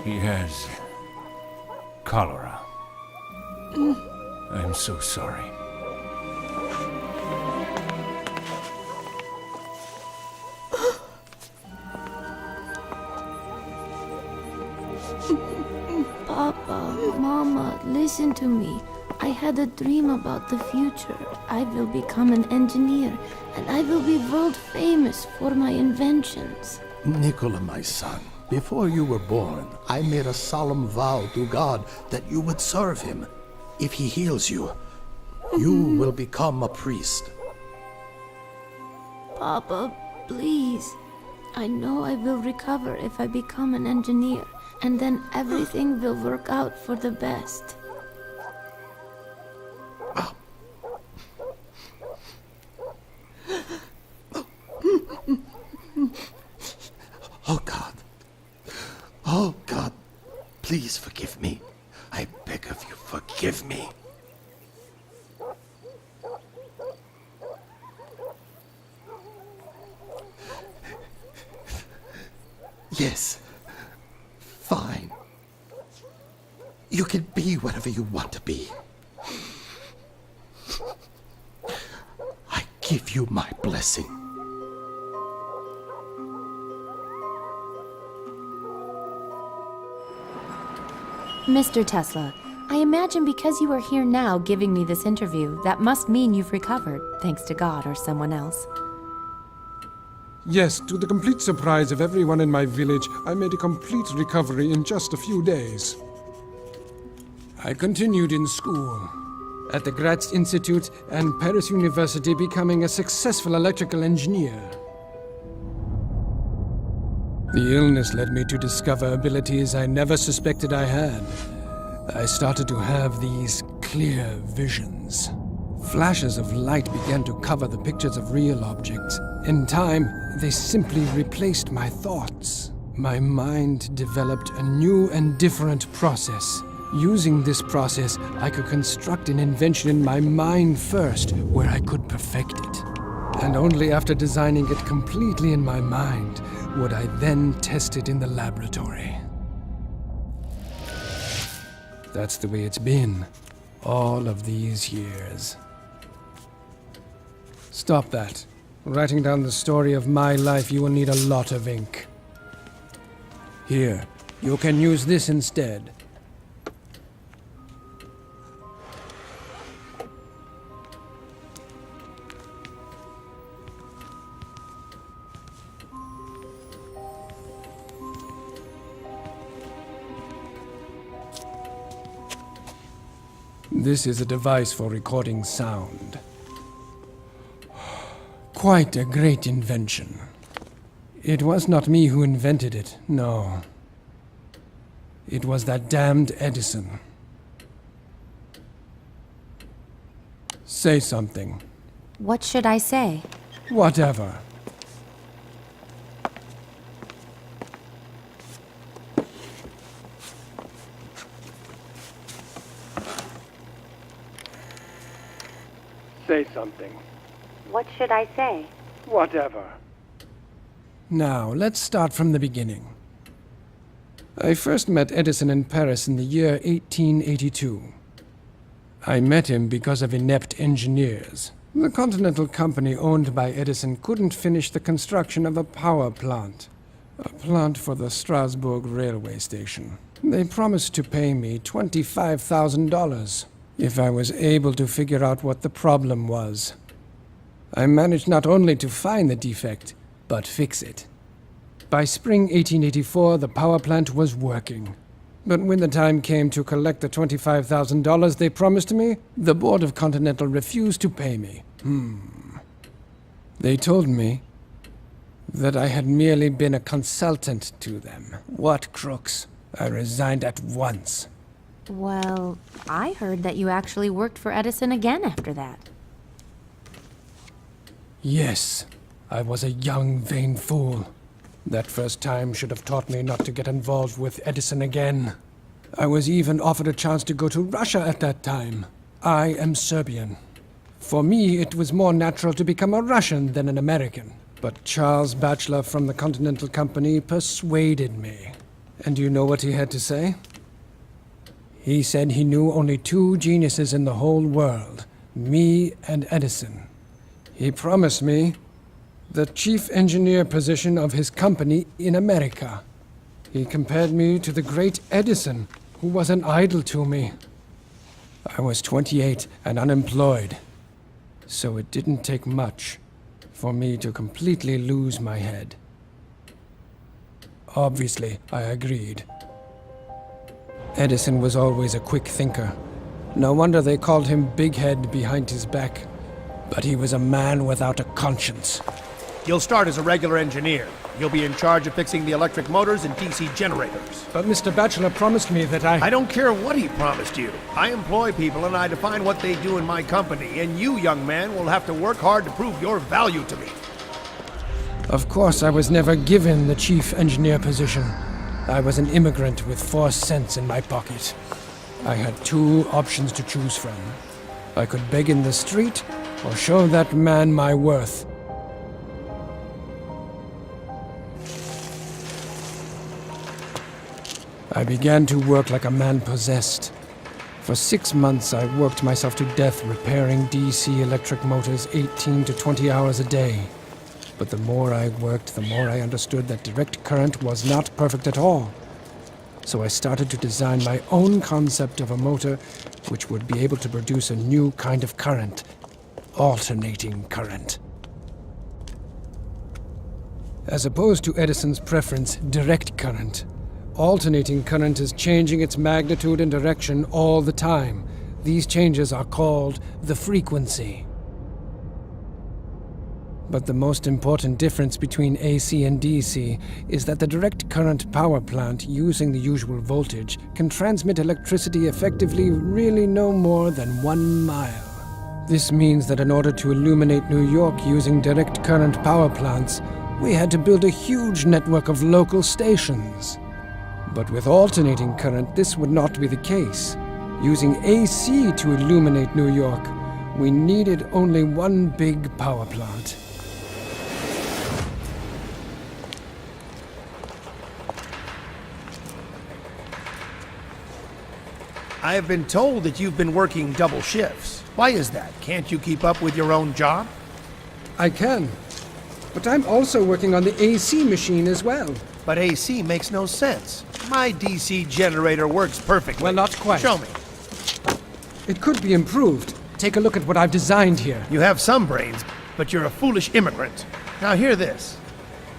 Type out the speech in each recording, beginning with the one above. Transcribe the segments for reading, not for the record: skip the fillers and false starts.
He has cholera. I'm so sorry. Papa, Mama, listen to me. I had a dream about the future. I will become an engineer, and I will be world famous for my inventions. Nikola, my son, before you were born, I made a solemn vow to God that you would serve him. If he heals you, you will become a priest. Papa, please. I know I will recover if I become an engineer, and then everything will work out for the best. Oh God. Oh God, please forgive me. I beg of you, forgive me. Yes, fine. You can be whatever you want to be. I give you my blessing. Mr. Tesla, I imagine because you are here now giving me this interview, that must mean you've recovered, thanks to God or someone else. Yes, to the complete surprise of everyone in my village, I made a complete recovery in just a few days. I continued in school, at the Graz Institute and Paris University, becoming a successful electrical engineer. The illness led me to discover abilities I never suspected I had. I started to have these clear visions. Flashes of light began to cover the pictures of real objects. In time, they simply replaced my thoughts. My mind developed a new and different process. Using this process, I could construct an invention in my mind first, where I could perfect it. And only after designing it completely in my mind would I then test it in the laboratory. That's the way it's been, all of these years. Stop that. Writing down the story of my life, you will need a lot of ink. Here, you can use this instead. This is a device for recording sound. Quite a great invention. It was not me who invented it, no. It was that damned Edison. Say something. What should I say? Whatever. Say something. What should I say? Whatever. Now, let's start from the beginning. I first met Edison in Paris in the year 1882. I met him because of inept engineers. The Continental Company owned by Edison couldn't finish the construction of a power plant. A plant for the Strasbourg railway station. They promised to pay me $25,000 if I was able to figure out what the problem was. I managed not only to find the defect, but fix it. By spring 1884, the power plant was working. But when the time came to collect the $25,000 they promised me, the board of Continental refused to pay me. They told me that I had merely been a consultant to them. What crooks! I resigned at once. Well, I heard that you actually worked for Edison again after that. Yes, I was a young, vain fool. That first time should have taught me not to get involved with Edison again. I was even offered a chance to go to Russia at that time. I am Serbian. For me, it was more natural to become a Russian than an American. But Charles Batchelor from the Continental Company persuaded me. And do you know what he had to say? He said he knew only two geniuses in the whole world, me and Edison. He promised me the chief engineer position of his company in America. He compared me to the great Edison, who was an idol to me. I was 28 and unemployed, so it didn't take much for me to completely lose my head. Obviously, I agreed. Edison was always a quick thinker. No wonder they called him Big Head behind his back. But he was a man without a conscience. You'll start as a regular engineer. You'll be in charge of fixing the electric motors and DC generators. But Mr. Batchelor promised me that I don't care what he promised you. I employ people and I define what they do in my company, and you, young man, will have to work hard to prove your value to me. Of course, I was never given the chief engineer position. I was an immigrant with 4 cents in my pocket. I had 2 options to choose from. I could beg in the street, or show that man my worth. I began to work like a man possessed. For 6 months, I worked myself to death repairing DC electric motors 18 to 20 hours a day. But the more I worked, the more I understood that direct current was not perfect at all. So I started to design my own concept of a motor which would be able to produce a new kind of current, alternating current. As opposed to Edison's preference, direct current, alternating current is changing its magnitude and direction all the time. These changes are called the frequency. But the most important difference between AC and DC is that the direct current power plant using the usual voltage can transmit electricity effectively really no more than 1 mile. This means that in order to illuminate New York using direct current power plants, we had to build a huge network of local stations. But with alternating current, this would not be the case. Using AC to illuminate New York, we needed only one big power plant. I have been told that you've been working double shifts. Why is that? Can't you keep up with your own job? I can. But I'm also working on the AC machine as well. But AC makes no sense. My DC generator works perfectly. Well, not quite. Show me. It could be improved. Take a look at what I've designed here. You have some brains, but you're a foolish immigrant. Now hear this.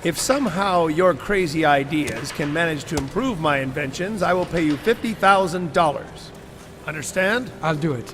If somehow your crazy ideas can manage to improve my inventions, I will pay you $50,000. Understand? I'll do it.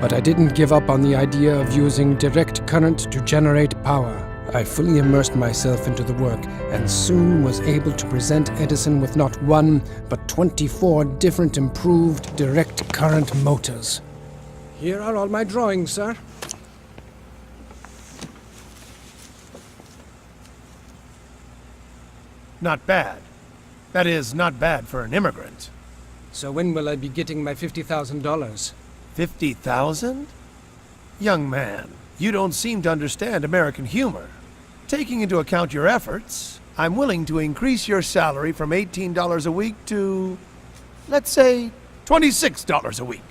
But I didn't give up on the idea of using direct current to generate power. I fully immersed myself into the work and soon was able to present Edison with not 1, but 24 different improved direct current motors. Here are all my drawings, sir. Not bad. That is, not bad for an immigrant. So when will I be getting my $50,000? 50,000? Young man, you don't seem to understand American humor. Taking into account your efforts, I'm willing to increase your salary from $18 a week to, let's say, $26 a week.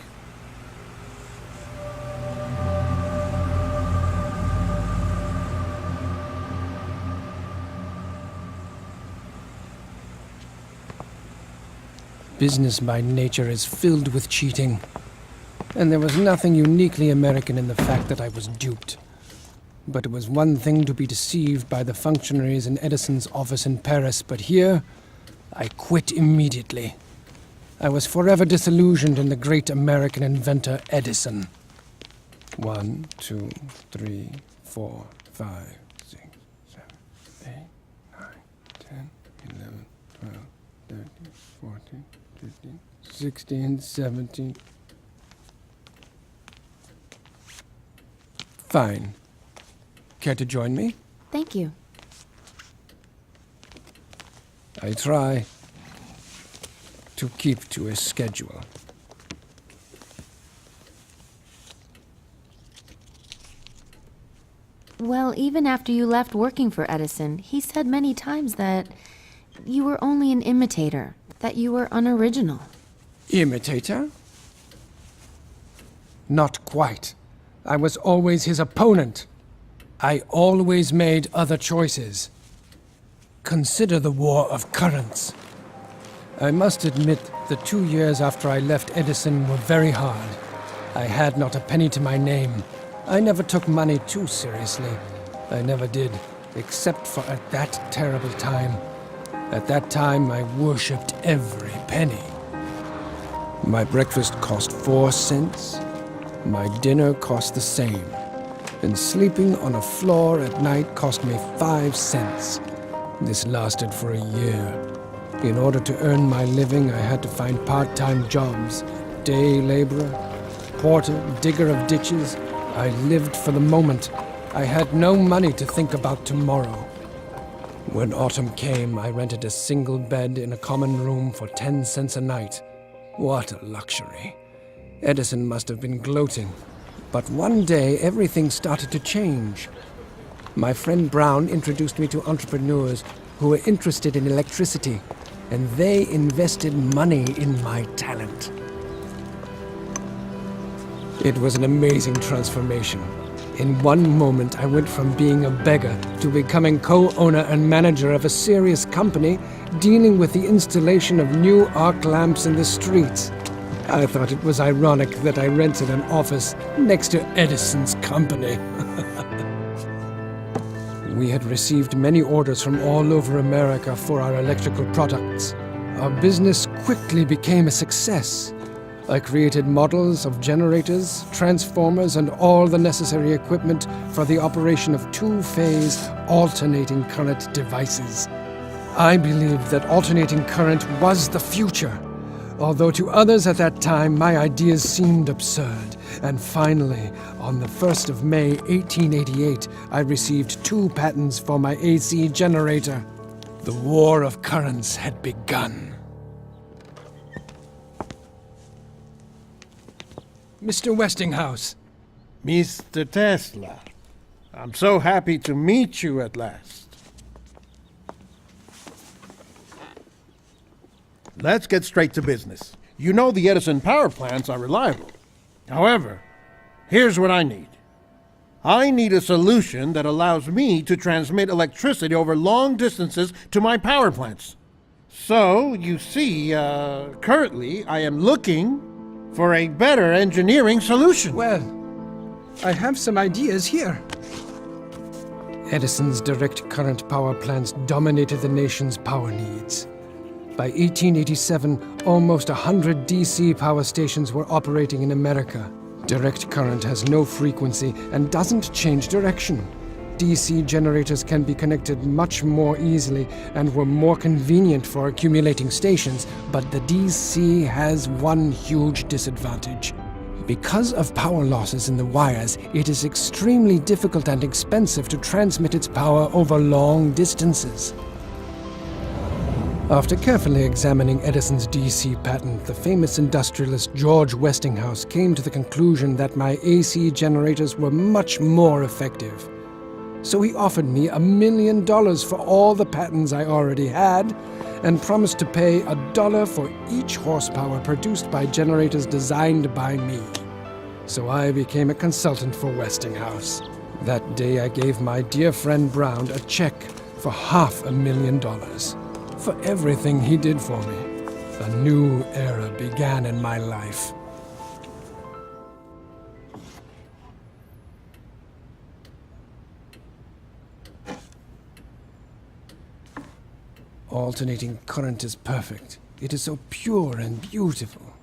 Business by nature is filled with cheating. And there was nothing uniquely American in the fact that I was duped. But it was one thing to be deceived by the functionaries in Edison's office in Paris, but here, I quit immediately. I was forever disillusioned in the great American inventor Edison. 1, 2, 3, 4, 5, 6, 7, 8, 9, 10, 11, 12, 13, 14, 15, 16, 17... Fine. Care to join me? Thank you. I try to keep to a schedule. Well, even after you left working for Edison, he said many times that you were only an imitator, that you were unoriginal. Imitator? Not quite. I was always his opponent. I always made other choices. Consider the war of currents. I must admit the 2 years after I left Edison were very hard. I had not a penny to my name. I never took money too seriously. I never did, except for at that terrible time. At that time, I worshipped every penny. My breakfast cost 4 cents. My dinner cost the same. And sleeping on a floor at night cost me 5 cents. This lasted for a year. In order to earn my living, I had to find part-time jobs. Day laborer, porter, digger of ditches. I lived for the moment. I had no money to think about tomorrow. When autumn came, I rented a single bed in a common room for 10 cents a night. What a luxury. Edison must have been gloating. But one day, everything started to change. My friend Brown introduced me to entrepreneurs who were interested in electricity, and they invested money in my talent. It was an amazing transformation. In one moment, I went from being a beggar to becoming co-owner and manager of a serious company dealing with the installation of new arc lamps in the streets. I thought it was ironic that I rented an office next to Edison's company. We had received many orders from all over America for our electrical products. Our business quickly became a success. I created models of generators, transformers, and all the necessary equipment for the operation of two-phase alternating current devices. I believed that alternating current was the future, although to others at that time my ideas seemed absurd. And finally, on the 1st of May 1888, I received 2 patents for my AC generator. The war of currents had begun. Mr. Westinghouse. Mr. Tesla, I'm so happy to meet you at last. Let's get straight to business. You know the Edison power plants are reliable. However, here's what I need. I need a solution that allows me to transmit electricity over long distances to my power plants. So, you see, currently I am looking for a better engineering solution. Well, I have some ideas here. Edison's direct current power plants dominated the nation's power needs. By 1887, almost 100 DC power stations were operating in America. Direct current has no frequency and doesn't change direction. DC generators can be connected much more easily and were more convenient for accumulating stations, but the DC has one huge disadvantage. Because of power losses in the wires, it is extremely difficult and expensive to transmit its power over long distances. After carefully examining Edison's DC patent, the famous industrialist George Westinghouse came to the conclusion that my AC generators were much more effective. So he offered me $1 million for all the patents I already had, and promised to pay $1 for each horsepower produced by generators designed by me. So I became a consultant for Westinghouse. That day I gave my dear friend Brown a check for $500,000 for everything he did for me. A new era began in my life. Alternating current is perfect. It is so pure and beautiful.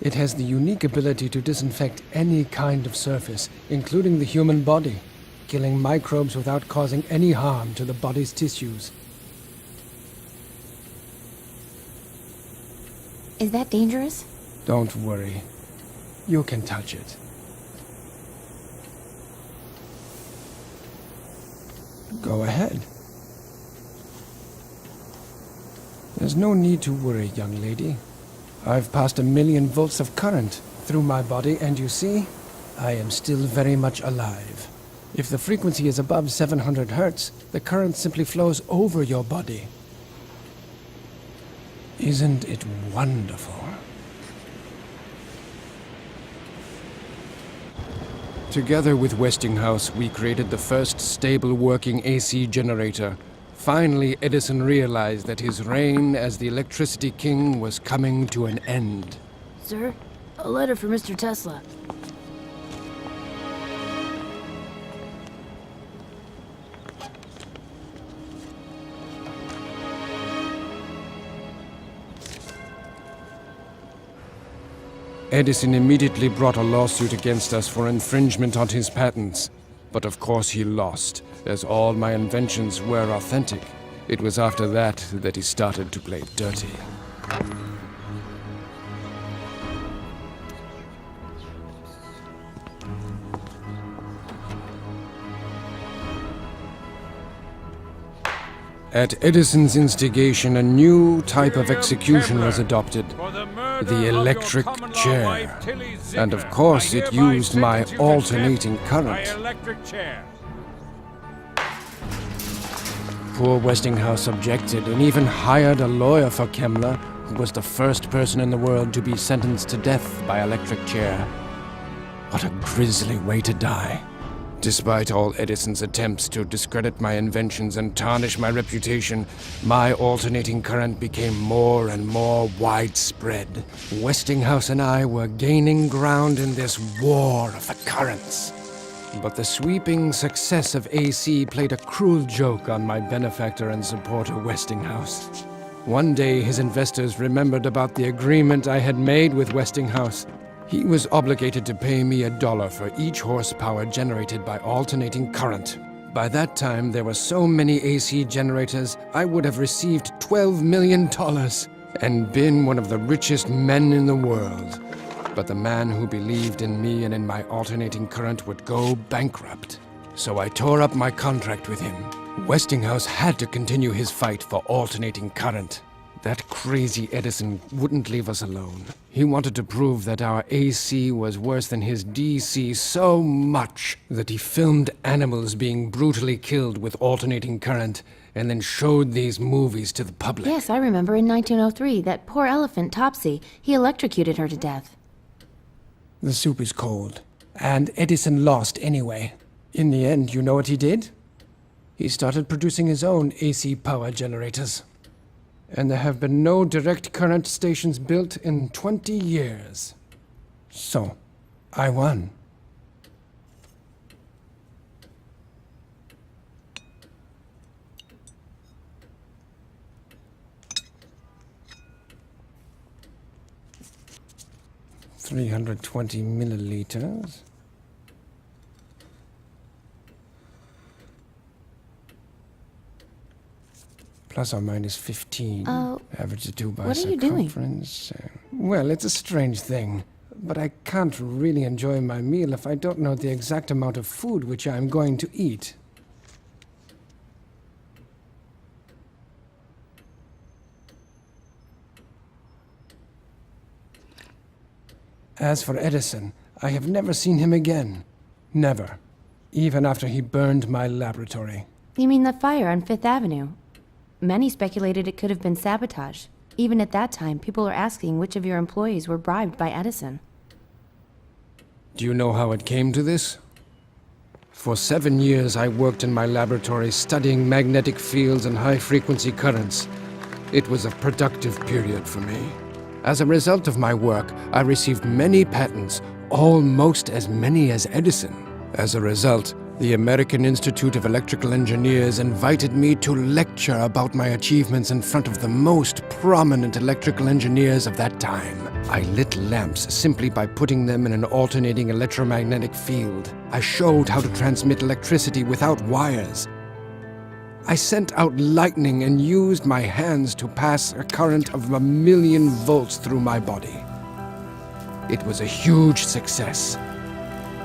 It has the unique ability to disinfect any kind of surface, including the human body, killing microbes without causing any harm to the body's tissues. Is that dangerous? Don't worry. You can touch it. Go ahead. There's no need to worry, young lady. I've passed 1,000,000 volts of current through my body, and you see, I am still very much alive. If the frequency is above 700 hertz, the current simply flows over your body. Isn't it wonderful? Together with Westinghouse, we created the first stable working AC generator. Finally, Edison realized that his reign as the electricity king was coming to an end. Sir, a letter for Mr. Tesla. Edison immediately brought a lawsuit against us for infringement on his patents. But of course he lost, as all my inventions were authentic. It was after that that he started to play dirty. At Edison's instigation, a new type of execution was adopted. The electric chair. And of course it used my alternating current. Poor Westinghouse objected and even hired a lawyer for Kemmler, who was the first person in the world to be sentenced to death by electric chair. What a grisly way to die. Despite all Edison's attempts to discredit my inventions and tarnish my reputation, my alternating current became more and more widespread. Westinghouse and I were gaining ground in this war of the currents. But the sweeping success of AC played a cruel joke on my benefactor and supporter Westinghouse. One day his investors remembered about the agreement I had made with Westinghouse. He was obligated to pay me $1 for each horsepower generated by alternating current. By that time, there were so many AC generators, I would have received $12 million and been one of the richest men in the world. But the man who believed in me and in my alternating current would go bankrupt. So I tore up my contract with him. Westinghouse had to continue his fight for alternating current. That crazy Edison wouldn't leave us alone. He wanted to prove that our AC was worse than his DC so much that he filmed animals being brutally killed with alternating current and then showed these movies to the public. Yes, I remember in 1903, that poor elephant, Topsy, he electrocuted her to death. The soup is cold, and Edison lost anyway. In the end, you know what he did? He started producing his own AC power generators. And there have been no direct current stations built in 20 years. So, I won. $320 milliliters. Plus or minus 15. Average 2 by what are you doing? circumference. Well, it's a strange thing. But I can't really enjoy my meal if I don't know the exact amount of food which I'm going to eat. As for Edison, I have never seen him again. Never. Even after he burned my laboratory. You mean the fire on Fifth Avenue? Many speculated it could have been sabotage. Even at that time, people were asking which of your employees were bribed by Edison. Do you know how it came to this? For 7 years, I worked in my laboratory studying magnetic fields and high-frequency currents. It was a productive period for me. As a result of my work, I received many patents, almost as many as Edison. As a result, the American Institute of Electrical Engineers invited me to lecture about my achievements in front of the most prominent electrical engineers of that time. I lit lamps simply by putting them in an alternating electromagnetic field. I showed how to transmit electricity without wires. I sent out lightning and used my hands to pass a current of 1,000,000 volts through my body. It was a huge success.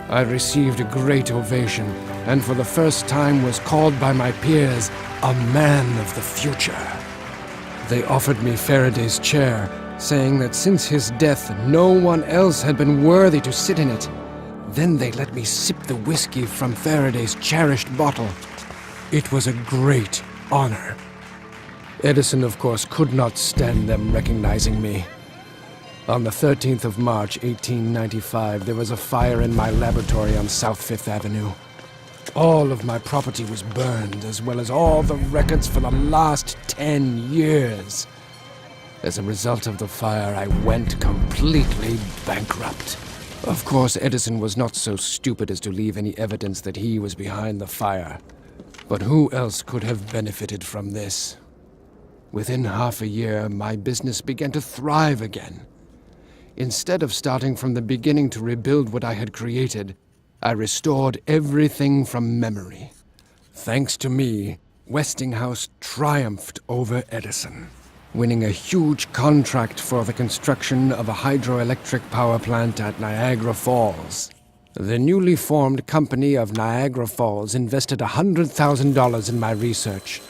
I received a great ovation, and for the first time was called by my peers a man of the future. They offered me Faraday's chair, saying that since his death, no one else had been worthy to sit in it. Then they let me sip the whiskey from Faraday's cherished bottle. It was a great honor. Edison, of course, could not stand them recognizing me. On the 13th of March, 1895, there was a fire in my laboratory on South Fifth Avenue. All of my property was burned, as well as all the records for the last 10 years. As a result of the fire, I went completely bankrupt. Of course, Edison was not so stupid as to leave any evidence that he was behind the fire. But who else could have benefited from this? Within half a year, my business began to thrive again. Instead of starting from the beginning to rebuild what I had created, I restored everything from memory. Thanks to me, Westinghouse triumphed over Edison, winning a huge contract for the construction of a hydroelectric power plant at Niagara Falls. The newly formed company of Niagara Falls invested $100,000 in my research.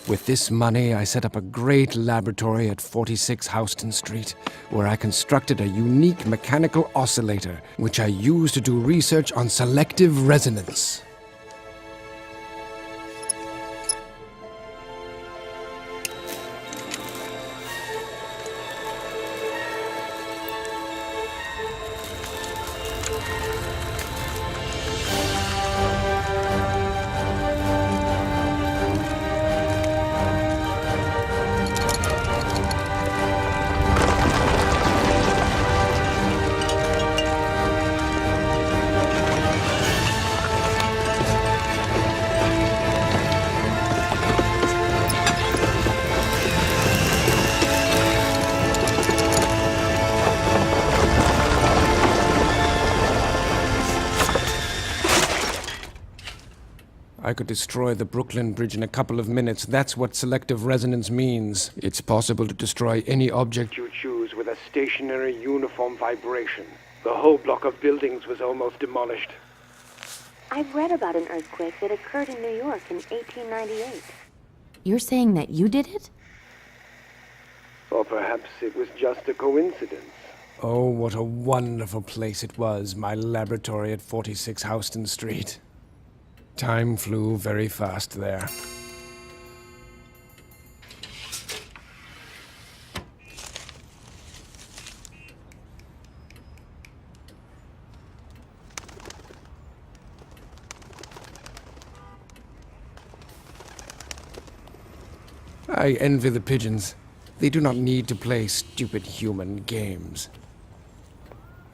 With this money, I set up a great laboratory at 46 Houston Street, where I constructed a unique mechanical oscillator, which I used to do research on selective resonance. I could destroy the Brooklyn Bridge in a couple of minutes. That's what selective resonance means. It's possible to destroy any object you choose with a stationary, uniform vibration. The whole block of buildings was almost demolished. I've read about an earthquake that occurred in New York in 1898. You're saying that you did it? Or perhaps it was just a coincidence. Oh, what a wonderful place it was, my laboratory at 46 Houston Street. Time flew very fast there. I envy the pigeons. They do not need to play stupid human games.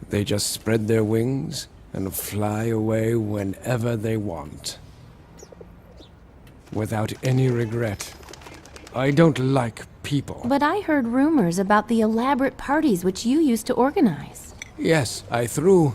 They just spread their wings and fly away whenever they want. Without any regret. I don't like people. But I heard rumors about the elaborate parties which you used to organize. Yes, I threw...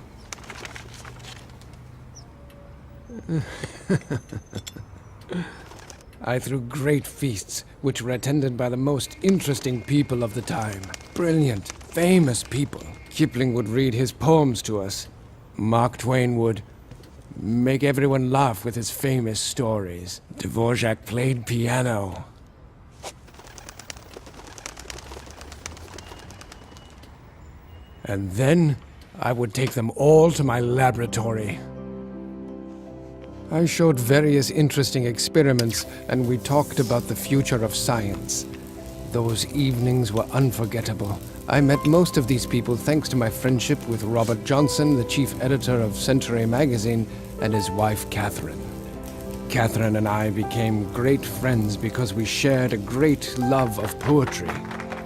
I threw great feasts, which were attended by the most interesting people of the time. Brilliant, famous people. Kipling would read his poems to us. Mark Twain would make everyone laugh with his famous stories. Dvorak played piano. And then I would take them all to my laboratory. I showed various interesting experiments, and we talked about the future of science. Those evenings were unforgettable. I met most of these people thanks to my friendship with Robert Johnson, the chief editor of Century magazine, and his wife, Catherine. Catherine and I became great friends because we shared a great love of poetry.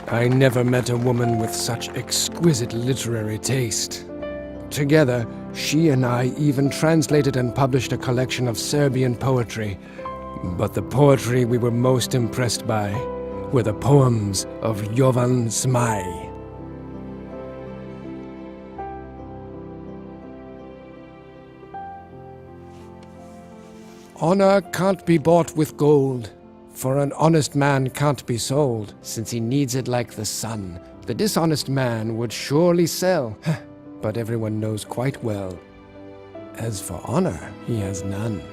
I never met a woman with such exquisite literary taste. Together, she and I even translated and published a collection of Serbian poetry. But the poetry we were most impressed by were the poems of Jovan Zmaj. Honor can't be bought with gold, for an honest man can't be sold, since he needs it like the sun. The dishonest man would surely sell, but everyone knows quite well. As for honor, he has none.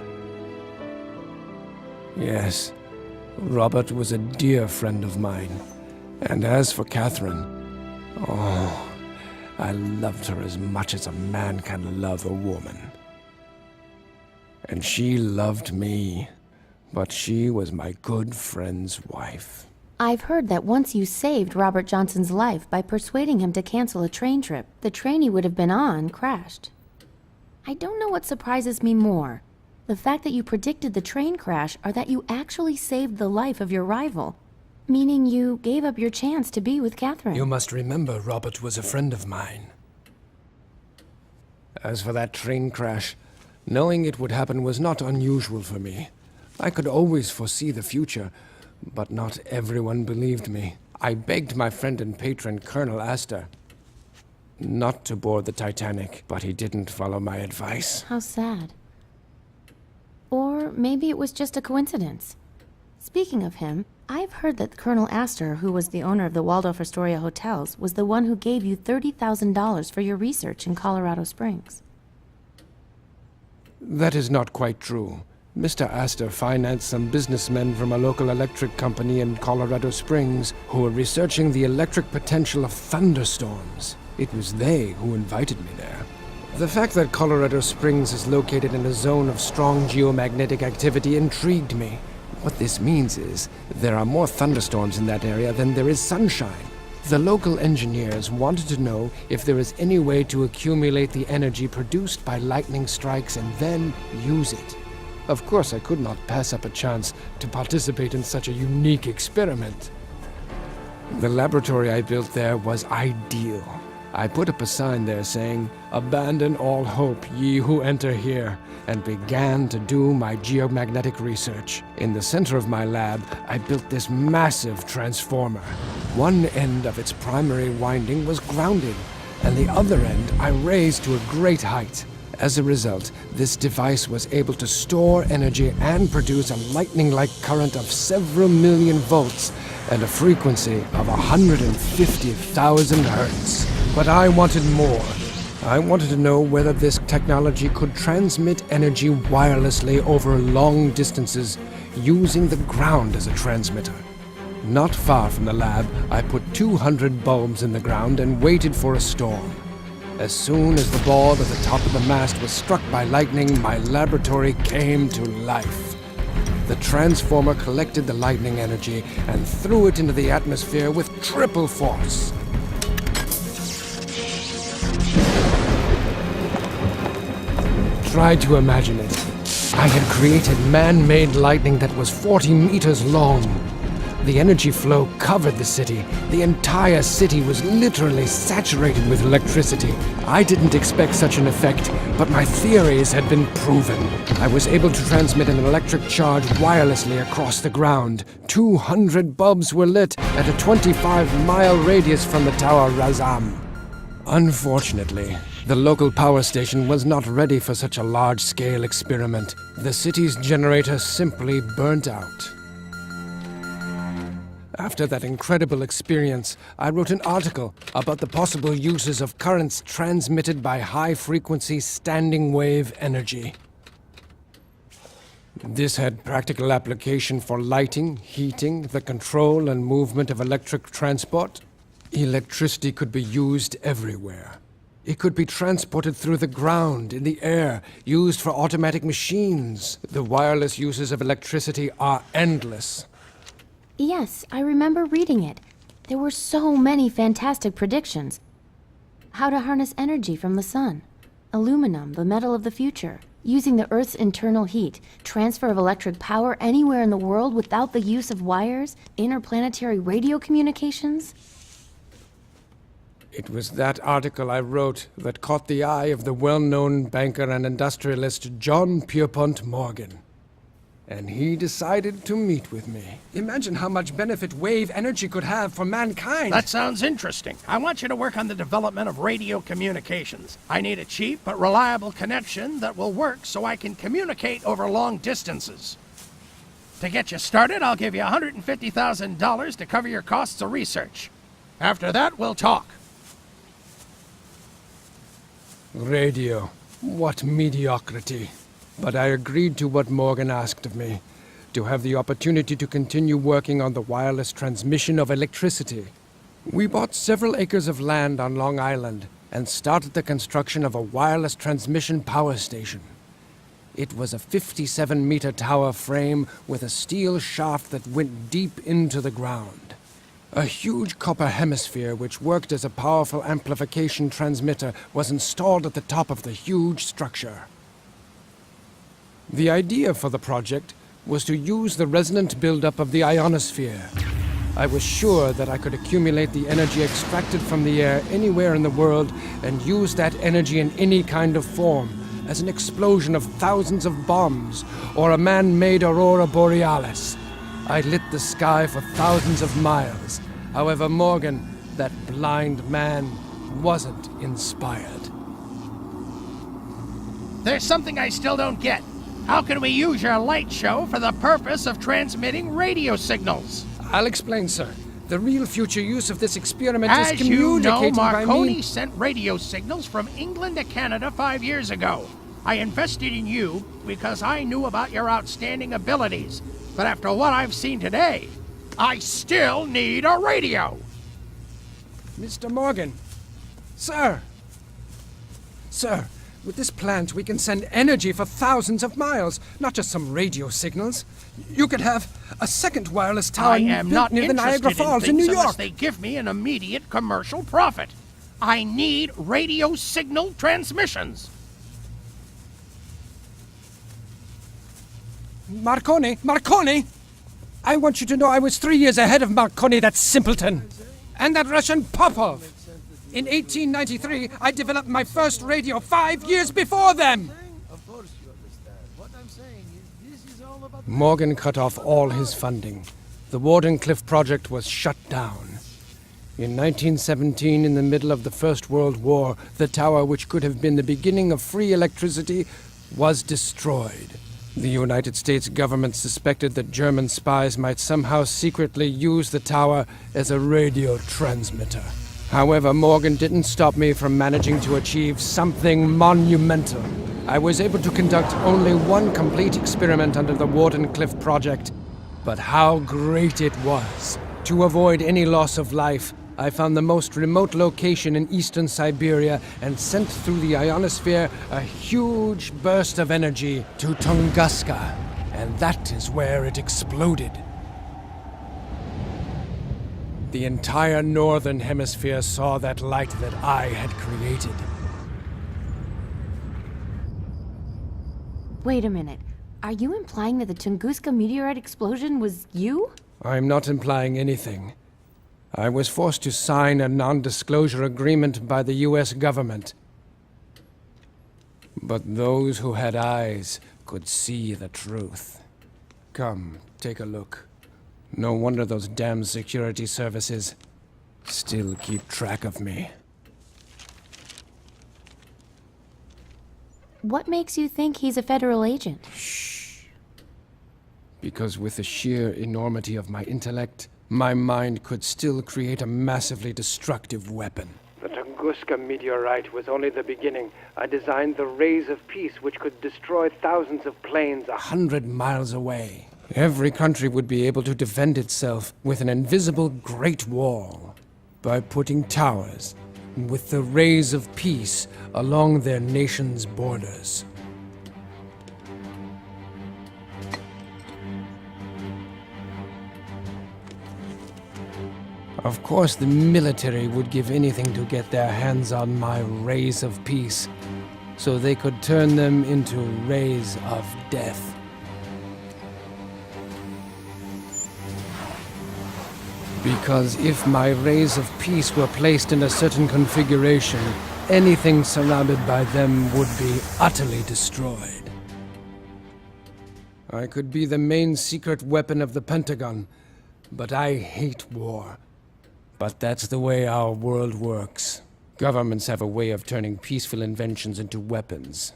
Yes, Robert was a dear friend of mine. And as for Catherine, oh, I loved her as much as a man can love a woman. And she loved me, but she was my good friend's wife. I've heard that once you saved Robert Johnson's life by persuading him to cancel a train trip, the train he would have been on crashed. I don't know what surprises me more, the fact that you predicted the train crash or that you actually saved the life of your rival, meaning you gave up your chance to be with Catherine. You must remember Robert was a friend of mine. As for that train crash, knowing it would happen was not unusual for me. I could always foresee the future, but not everyone believed me. I begged my friend and patron, Colonel Astor, not to board the Titanic, but he didn't follow my advice. How sad. Or maybe it was just a coincidence. Speaking of him, I've heard that Colonel Astor, who was the owner of the Waldorf Astoria hotels, was the one who gave you $30,000 for your research in Colorado Springs. That is not quite true. Mr. Astor financed some businessmen from a local electric company in Colorado Springs who were researching the electric potential of thunderstorms. It was they who invited me there. The fact that Colorado Springs is located in a zone of strong geomagnetic activity intrigued me. What this means is there are more thunderstorms in that area than there is sunshine. The local engineers wanted to know if there is any way to accumulate the energy produced by lightning strikes and then use it. Of course, I could not pass up a chance to participate in such a unique experiment. The laboratory I built there was ideal. I put up a sign there saying, "Abandon all hope, ye who enter here," and began to do my geomagnetic research. In the center of my lab, I built this massive transformer. One end of its primary winding was grounded, and the other end I raised to a great height. As a result, this device was able to store energy and produce a lightning-like current of several million volts and a frequency of 150,000 hertz. But I wanted more. I wanted to know whether this technology could transmit energy wirelessly over long distances using the ground as a transmitter. Not far from the lab, I put 200 bulbs in the ground and waited for a storm. As soon as the ball at the top of the mast was struck by lightning, my laboratory came to life. The transformer collected the lightning energy and threw it into the atmosphere with triple force. Try to imagine it. I had created man-made lightning that was 40 meters long. The energy flow covered the city. The entire city was literally saturated with electricity. I didn't expect such an effect, but my theories had been proven. I was able to transmit an electric charge wirelessly across the ground. 200 bulbs were lit at a 25-mile radius from the Tower Razam. Unfortunately, the local power station was not ready for such a large-scale experiment. The city's generator simply burnt out. After that incredible experience, I wrote an article about the possible uses of currents transmitted by high-frequency standing wave energy. This had practical application for lighting, heating, the control and movement of electric transport. Electricity could be used everywhere. It could be transported through the ground, in the air, used for automatic machines. The wireless uses of electricity are endless. Yes, I remember reading it. There were so many fantastic predictions. How to harness energy from the sun. Aluminum, the metal of the future. Using the Earth's internal heat. Transfer of electric power anywhere in the world without the use of wires. Interplanetary radio communications. It was that article I wrote that caught the eye of the well-known banker and industrialist John Pierpont Morgan. And he decided to meet with me. Imagine how much benefit wave energy could have for mankind. That sounds interesting. I want you to work on the development of radio communications. I need a cheap but reliable connection that will work so I can communicate over long distances. To get you started, I'll give you $150,000 to cover your costs of research. After that, we'll talk. Radio. What mediocrity. But I agreed to what Morgan asked of me, to have the opportunity to continue working on the wireless transmission of electricity. We bought several acres of land on Long Island and started the construction of a wireless transmission power station. It was a 57-meter tower frame with a steel shaft that went deep into the ground. A huge copper hemisphere which worked as a powerful amplification transmitter was installed at the top of the huge structure. The idea for the project was to use the resonant buildup of the ionosphere. I was sure that I could accumulate the energy extracted from the air anywhere in the world and use that energy in any kind of form, as an explosion of thousands of bombs or a man-made aurora borealis. I lit the sky for thousands of miles. However, Morgan, that blind man, wasn't inspired. There's something I still don't get. How can we use your light show for the purpose of transmitting radio signals? I'll explain, sir. The real future use of this experiment As is you know, communicating by Marconi me. sent radio signals from England to Canada 5 years ago. I invested in you because I knew about your outstanding abilities. But after what I've seen today, I still need a radio. Mr. Morgan. Sir. Sir, with this plant we can send energy for thousands of miles, not just some radio signals. You could have a second wireless tower I am built not near the interested Niagara Falls in things New unless York. they give me an immediate commercial profit. I need radio signal transmissions. Marconi! I want you to know I was 3 years ahead of Marconi, that simpleton. And that Russian Popov. In 1893, I developed my first radio 5 years before them. Of course you understand. What I'm saying is this is all about... Morgan cut off all his funding. The Wardenclyffe project was shut down. In 1917, in the middle of the First World War, the tower, which could have been the beginning of free electricity, was destroyed. The United States government suspected that German spies might somehow secretly use the tower as a radio transmitter. However, Morgan didn't stop me from managing to achieve something monumental. I was able to conduct only one complete experiment under the Wardenclyffe project, but how great it was! To avoid any loss of life, I found the most remote location in eastern Siberia and sent through the ionosphere a huge burst of energy to Tunguska, and that is where it exploded. The entire northern hemisphere saw that light that I had created. Wait a minute. Are you implying that the Tunguska meteorite explosion was you? I'm not implying anything. I was forced to sign a non-disclosure agreement by the US government. But those who had eyes could see the truth. Come, take a look. No wonder those damn security services still keep track of me. What makes you think he's a federal agent? Because with the sheer enormity of my intellect, my mind could still create a massively destructive weapon. The Tunguska meteorite was only the beginning. I designed the rays of peace which could destroy thousands of planes 100 miles away. Every country would be able to defend itself with an invisible Great Wall by putting towers with the rays of peace along their nation's borders. Of course, the military would give anything to get their hands on my rays of peace, so they could turn them into rays of death. Because if my rays of peace were placed in a certain configuration, anything surrounded by them would be utterly destroyed. I could be the main secret weapon of the Pentagon, but I hate war. But that's the way our world works. Governments have a way of turning peaceful inventions into weapons.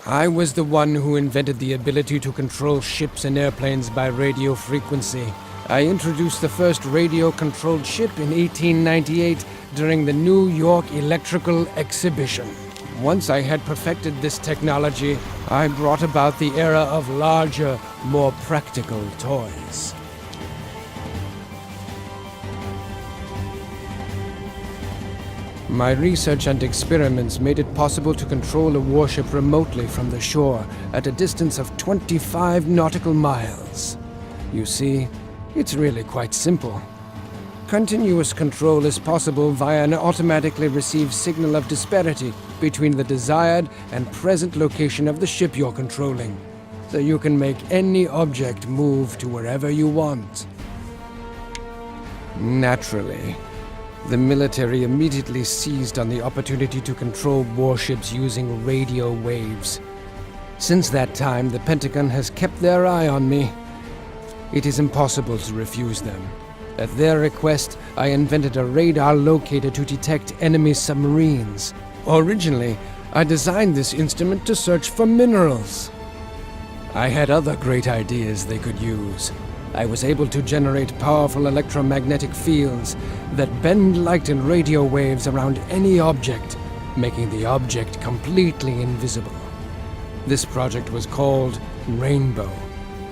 I was the one who invented the ability to control ships and airplanes by radio frequency. I introduced the first radio-controlled ship in 1898 during the New York Electrical Exhibition. Once I had perfected this technology, I brought about the era of larger, more practical toys. My research and experiments made it possible to control a warship remotely from the shore at a distance of 25 nautical miles. You see, it's really quite simple. Continuous control is possible via an automatically received signal of disparity between the desired and present location of the ship you're controlling, so you can make any object move to wherever you want. Naturally, the military immediately seized on the opportunity to control warships using radio waves. Since that time, the Pentagon has kept their eye on me. It is impossible to refuse them. At their request, I invented a radar locator to detect enemy submarines. Originally, I designed this instrument to search for minerals. I had other great ideas they could use. I was able to generate powerful electromagnetic fields that bend light and radio waves around any object, making the object completely invisible. This project was called Rainbow,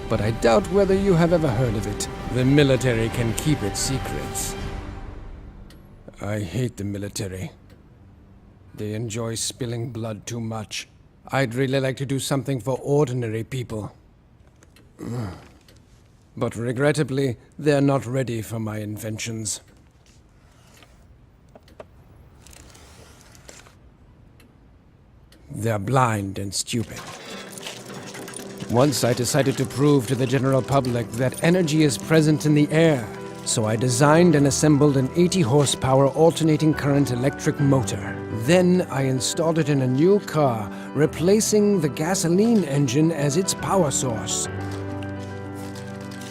but I doubt whether you have ever heard of it. The military can keep its secrets. I hate the military. They enjoy spilling blood too much. I'd really like to do something for ordinary people. But regrettably, they're not ready for my inventions. They're blind and stupid. Once I decided to prove to the general public that energy is present in the air, so I designed and assembled an 80-horsepower alternating current electric motor. Then I installed it in a new car, replacing the gasoline engine as its power source.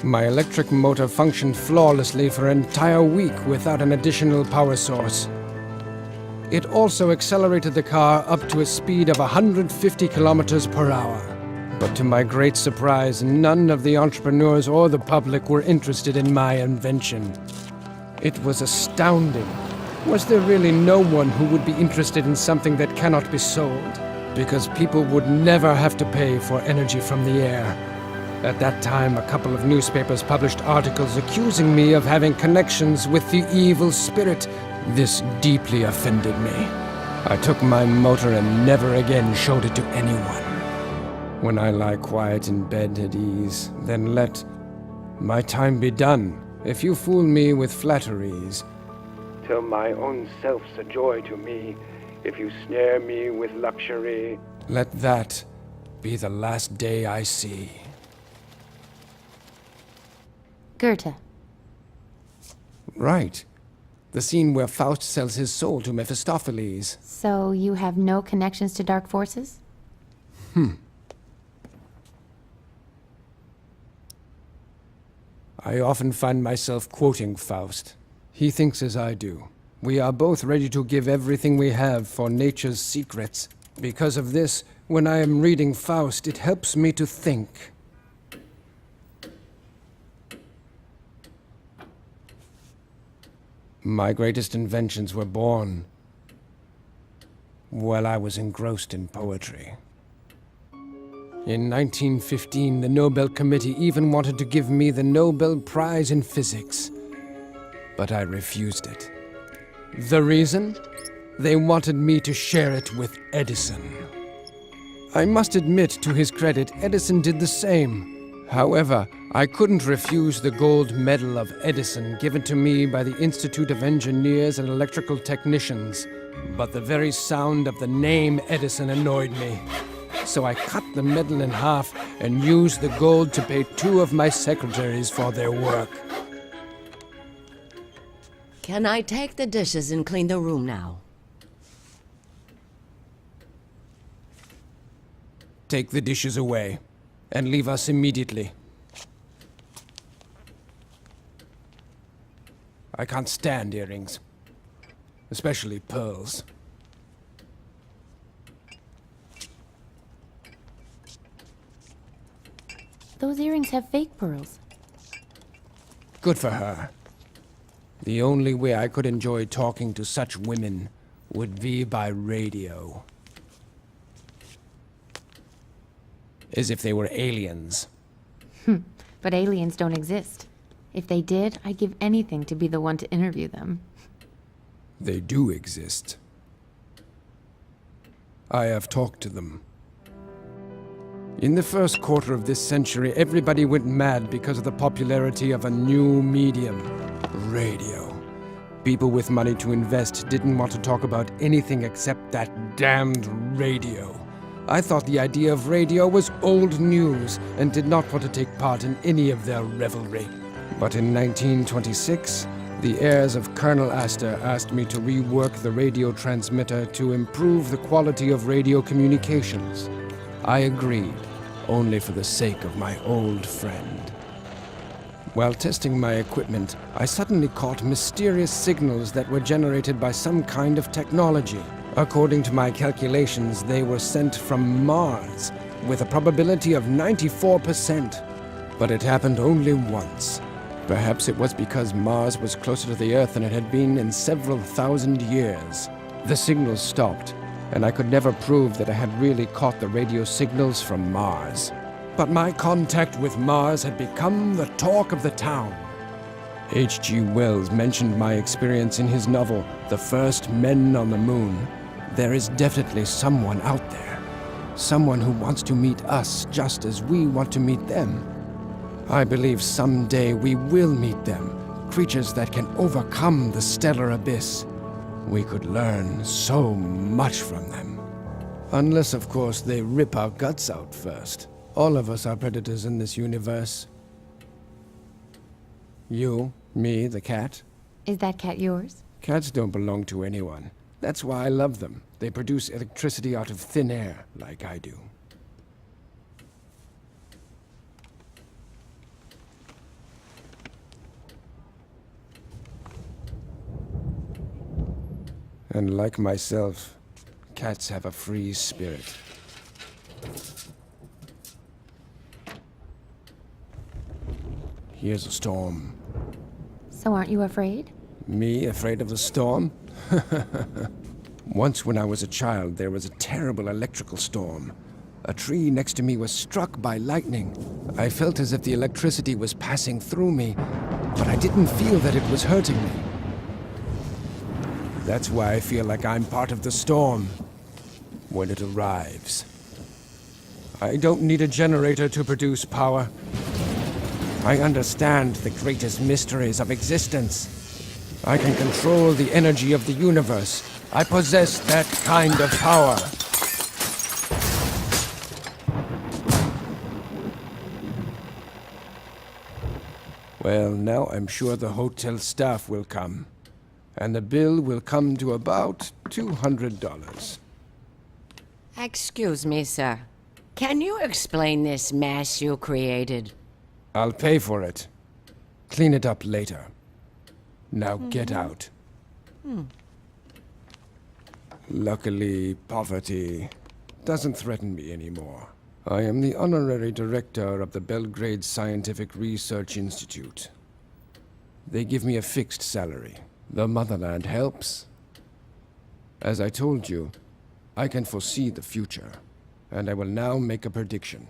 My electric motor functioned flawlessly for an entire week without an additional power source. It also accelerated the car up to a speed of 150 kilometers per hour. But to my great surprise, none of the entrepreneurs or the public were interested in my invention. It was astounding. Was there really no one who would be interested in something that cannot be sold? Because people would never have to pay for energy from the air. At that time, a couple of newspapers published articles accusing me of having connections with the evil spirit. This deeply offended me. I took my motor and never again showed it to anyone. When I lie quiet in bed at ease, then let my time be done. If you fool me with flatteries, till my own self's a joy to me. If you snare me with luxury, let that be the last day I see. Goethe. Right. The scene where Faust sells his soul to Mephistopheles. So you have no connections to dark forces? I often find myself quoting Faust. He thinks as I do. We are both ready to give everything we have for nature's secrets. Because of this, when I am reading Faust, it helps me to think. My greatest inventions were born while I was engrossed in poetry. In 1915, the Nobel Committee even wanted to give me the Nobel Prize in Physics, but I refused it. The reason? They wanted me to share it with Edison. I must admit, to his credit, Edison did the same. However, I couldn't refuse the gold medal of Edison given to me by the Institute of Engineers and Electrical Technicians. But the very sound of the name Edison annoyed me. So I cut the medal in half and used the gold to pay 2 of my secretaries for their work. Can I take the dishes and clean the room now? Take the dishes away, and leave us immediately. I can't stand earrings, especially pearls. Those earrings have fake pearls. Good for her. The only way I could enjoy talking to such women would be by radio. As if they were aliens. But aliens don't exist. If they did, I'd give anything to be the one to interview them. They do exist. I have talked to them. In the first quarter of this century, everybody went mad because of the popularity of a new medium, radio. People with money to invest didn't want to talk about anything except that damned radio. I thought the idea of radio was old news and did not want to take part in any of their revelry. But in 1926, the heirs of Colonel Astor asked me to rework the radio transmitter to improve the quality of radio communications. I agreed, only for the sake of my old friend. While testing my equipment, I suddenly caught mysterious signals that were generated by some kind of technology. According to my calculations, they were sent from Mars, with a probability of 94%. But it happened only once. Perhaps it was because Mars was closer to the Earth than it had been in several thousand years. The signals stopped, and I could never prove that I had really caught the radio signals from Mars. But my contact with Mars had become the talk of the town. H.G. Wells mentioned my experience in his novel, The First Men on the Moon. There is definitely someone out there. Someone who wants to meet us just as we want to meet them. I believe someday we will meet them, creatures that can overcome the stellar abyss. We could learn so much from them. Unless, of course, they rip our guts out first. All of us are predators in this universe. You, me, the cat. Is that cat yours? Cats don't belong to anyone. That's why I love them. They produce electricity out of thin air, like I do. And like myself, cats have a free spirit. Here's a storm. So aren't you afraid? Me afraid of the storm? Once when I was a child, there was a terrible electrical storm. A tree next to me was struck by lightning. I felt as if the electricity was passing through me, but I didn't feel that it was hurting me. That's why I feel like I'm part of the storm when it arrives. I don't need a generator to produce power. I understand the greatest mysteries of existence. I can control the energy of the universe. I possess that kind of power. Well, now I'm sure the hotel staff will come. And the bill will come to about $200. Excuse me, sir. Can you explain this mess you created? I'll pay for it. Clean it up later. Now get out. Luckily, poverty doesn't threaten me anymore. I am the honorary director of the Belgrade Scientific Research Institute. They give me a fixed salary. The motherland helps. As I told you, I can foresee the future, and I will now make a prediction.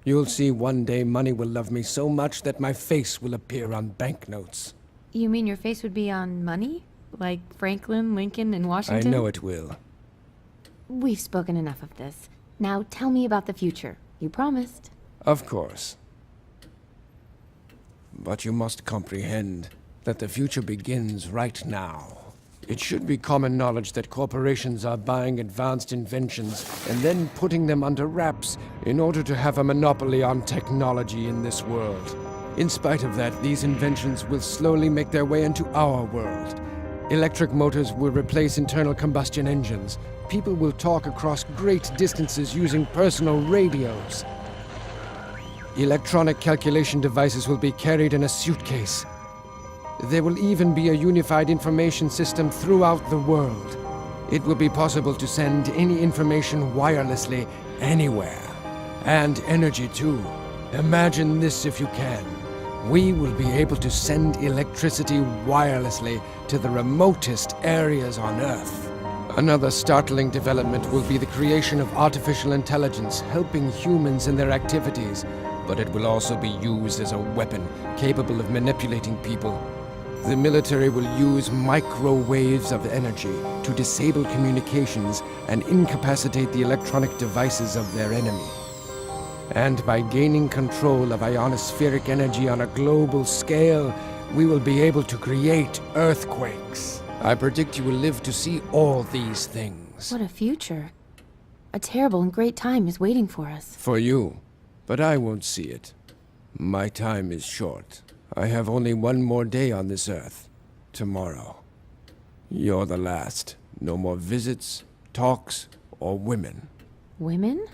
You'll see one day money will love me so much that my face will appear on banknotes. You mean your face would be on money? Like Franklin, Lincoln, and I Washington? know it will. We've spoken enough of this. Now tell me about the future. You promised. Of course. But you must comprehend that the future begins right now. It should be common knowledge that corporations are buying advanced inventions and then putting them under wraps in order to have a monopoly on technology in this world. In spite of that, these inventions will slowly make their way into our world. Electric motors will replace internal combustion engines. People will talk across great distances using personal radios. Electronic calculation devices will be carried in a suitcase. There will even be a unified information system throughout the world. It will be possible to send any information wirelessly anywhere. And energy too. Imagine this if you can. We will be able to send electricity wirelessly to the remotest areas on Earth. Another startling development will be the creation of artificial intelligence helping humans in their activities, but it will also be used as a weapon capable of manipulating people. The military will use microwaves of energy to disable communications and incapacitate the electronic devices of their enemy. And by gaining control of ionospheric energy on a global scale, we will be able to create earthquakes. I predict you will live to see all these things. What a future. A terrible and great time is waiting for us. For you, but I won't see it. My time is short. I have only one more day on this earth. Tomorrow. You're the last. No more visits, talks, or women. Women?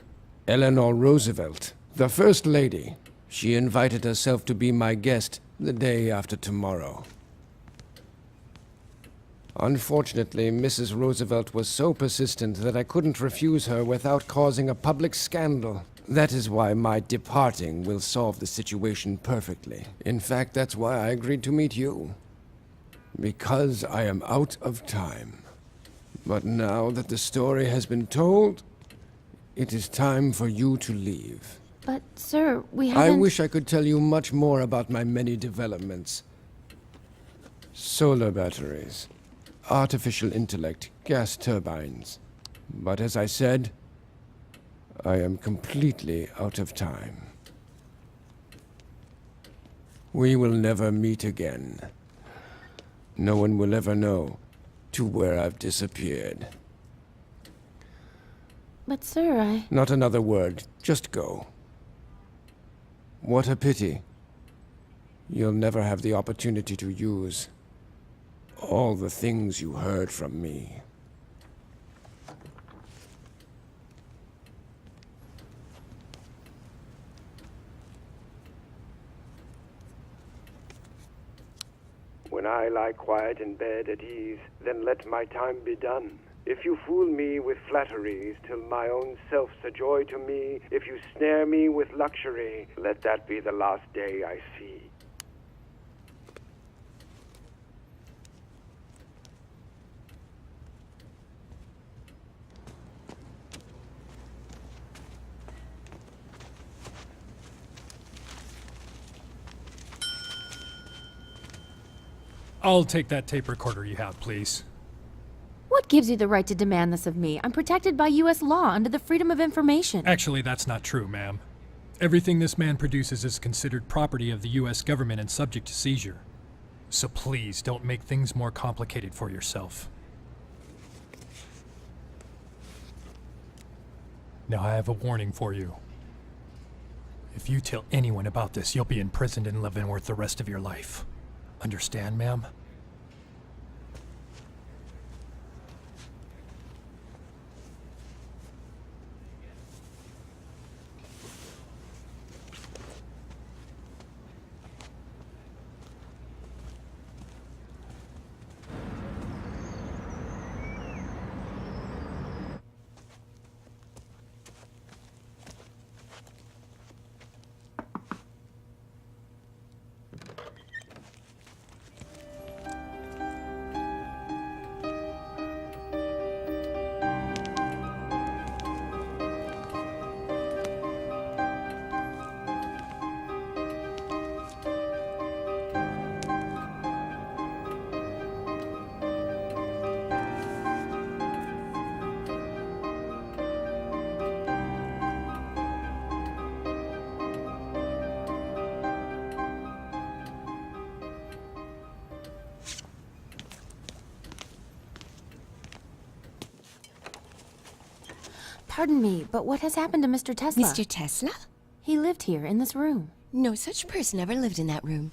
Eleanor Roosevelt, the First Lady. She invited herself to be my guest the day after tomorrow. Unfortunately, Mrs. Roosevelt was so persistent that I couldn't refuse her without causing a public scandal. That is why my departing will solve the situation perfectly. In fact, that's why I agreed to meet you. Because I am out of time. But now that the story has been told, it is time for you to leave. But, sir, we haven't... I wish I could tell you much more about my many developments. Solar batteries, artificial intellect, gas turbines. But as I said, I am completely out of time. We will never meet again. No one will ever know to where I've disappeared. But, sir, Not another word. Just go. What a pity. You'll never have the opportunity to use all the things you heard from me. When I lie quiet in bed at ease, then let my time be done. If you fool me with flatteries, till my own self's a joy to me, if you snare me with luxury, let that be the last day I see. I'll take that tape recorder you have, please. What gives you the right to demand this of me? I'm protected by U.S. law under the Freedom of Information. Actually, that's not true, ma'am. Everything this man produces is considered property of the U.S. government and subject to seizure. So please, don't make things more complicated for yourself. Now I have a warning for you. If you tell anyone about this, you'll be imprisoned in Leavenworth the rest of your life. Understand, ma'am? Pardon me, but what has happened to Mr. Tesla? Mr. Tesla? He lived here, in this room. No such person ever lived in that room.